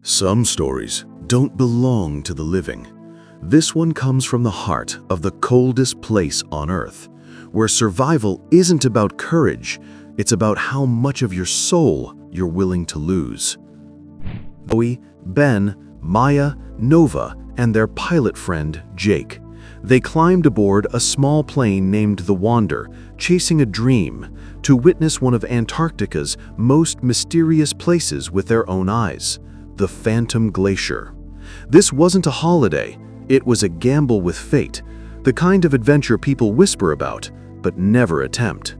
Some stories don't belong to the living. This one comes from the heart of the coldest place on Earth, where survival isn't about courage, it's about how much of your soul you're willing to lose. Chloe, Ben, Maya, Nova, and their pilot friend, Jake. They climbed aboard a small plane named the Wander, chasing a dream, to witness one of Antarctica's most mysterious places with their own eyes, the Phantom Glacier. This wasn't a holiday, it was a gamble with fate, the kind of adventure people whisper about, but never attempt.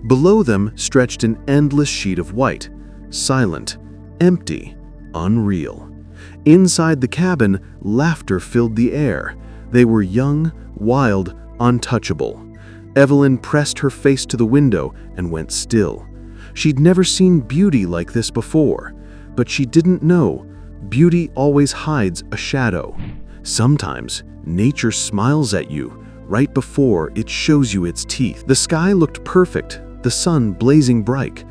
Below them stretched an endless sheet of white, silent, empty, unreal. Inside the cabin, laughter filled the air. They were young, wild, untouchable. Evelyn pressed her face to the window and went still. She'd never seen beauty like this before, but she didn't know beauty always hides a shadow. Sometimes nature smiles at you right before it shows you its teeth. The sky looked perfect, the sun blazing bright,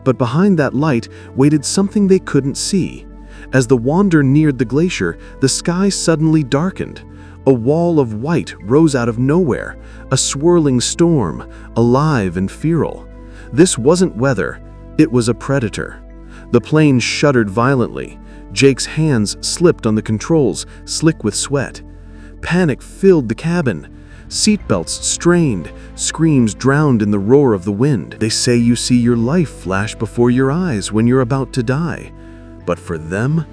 but behind that light waited something they couldn't see. As the Wander neared the glacier, the sky suddenly darkened. A wall of white rose out of nowhere, a swirling storm, alive and feral. This wasn't weather, it was a predator. The plane shuddered violently. Jake's hands slipped on the controls, slick with sweat. Panic filled the cabin. Seatbelts strained, screams drowned in the roar of the wind. They say you see your life flash before your eyes when you're about to die. But for them,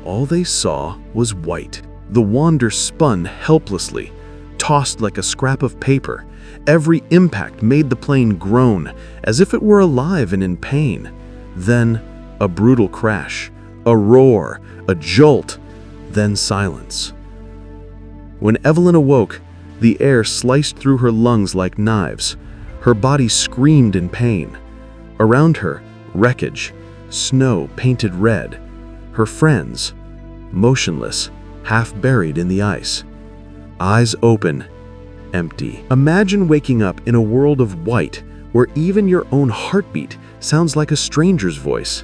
all they saw was white. The Wander spun helplessly, tossed like a scrap of paper. Every impact made the plane groan, as if it were alive and in pain. Then, a brutal crash, a roar, a jolt, then silence. When Evelyn awoke, the air sliced through her lungs like knives. Her body screamed in pain. Around her, wreckage, snow painted red. Her friends, motionless, half buried in the ice. Eyes open, empty. Imagine waking up in a world of white, where even your own heartbeat sounds like a stranger's voice.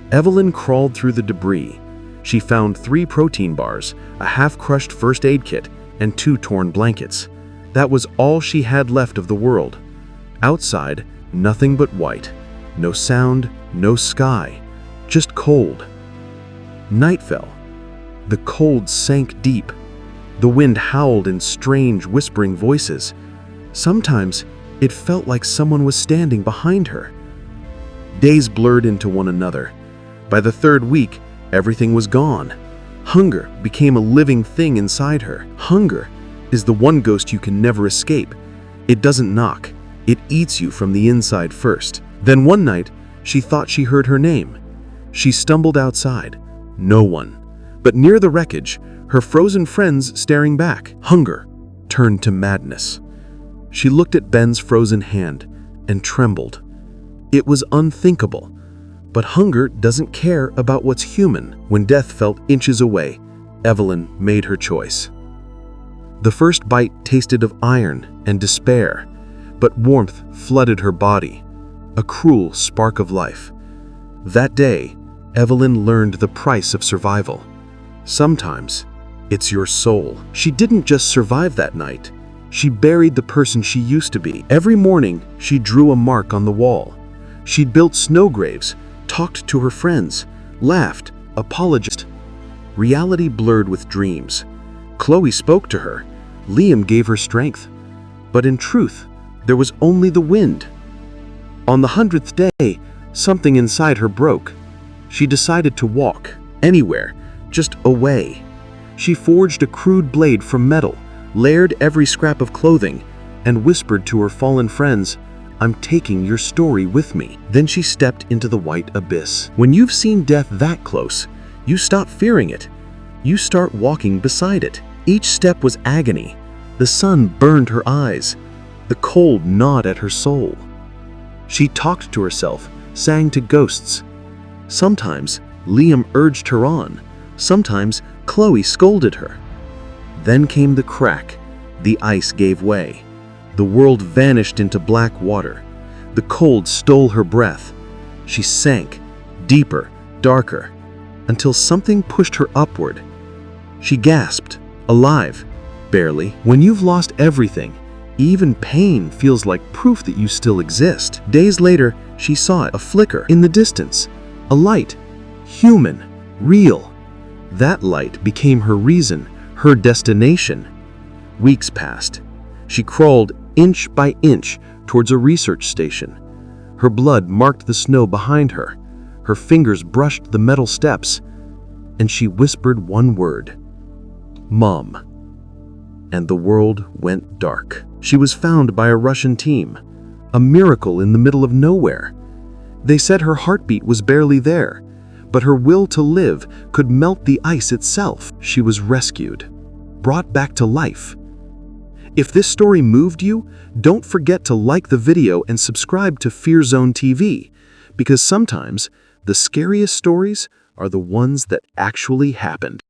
Evelyn crawled through the debris. She found 3 protein bars, a half-crushed first aid kit, and 2 torn blankets. That was all she had left of the world. Outside, nothing but white. No sound, no sky, just cold. Night fell. The cold sank deep. The wind howled in strange, whispering voices. Sometimes, it felt like someone was standing behind her. Days blurred into one another. By the 3rd week, everything was gone. Hunger became a living thing inside her. Hunger is the one ghost you can never escape. It doesn't knock. It eats you from the inside first. Then one night, she thought she heard her name. She stumbled outside. No one. But near the wreckage, her frozen friends staring back. Hunger turned to madness. She looked at Ben's frozen hand and trembled. It was unthinkable. But hunger doesn't care about what's human. When death felt inches away, Evelyn made her choice. The first bite tasted of iron and despair, but warmth flooded her body, a cruel spark of life. That day, Evelyn learned the price of survival. Sometimes, it's your soul. She didn't just survive that night. She buried the person she used to be. Every morning, she drew a mark on the wall. She'd built snow graves, talked to her friends, laughed, apologized. Reality blurred with dreams. Chloe spoke to her. Liam gave her strength. But in truth, there was only the wind. On the 100th day, something inside her broke. She decided to walk, anywhere, just away. She forged a crude blade from metal, layered every scrap of clothing, and whispered to her fallen friends, "I'm taking your story with me." Then she stepped into the white abyss. When you've seen death that close, you stop fearing it. You start walking beside it. Each step was agony. The sun burned her eyes. The cold gnawed at her soul. She talked to herself, sang to ghosts. Sometimes Liam urged her on. Sometimes Chloe scolded her. Then came the crack. The ice gave way. The world vanished into black water. The cold stole her breath. She sank, deeper, darker. until something pushed her upward. She gasped, alive, barely. When you've lost everything, even pain feels like proof that you still exist. Days later, she saw it, a flicker in the distance, a light, human, real. That light became her reason, her destination. Weeks passed. She crawled inch by inch towards a research station. Her blood marked the snow behind her. Her fingers brushed the metal steps, and she whispered one word, "Mom." And the world went dark. She was found by a Russian team, a miracle in the middle of nowhere. They said her heartbeat was barely there, but her will to live could melt the ice itself. She was rescued, brought back to life. If this story moved you, don't forget to like the video and subscribe to Fear Zone TV, because sometimes the scariest stories are the ones that actually happened.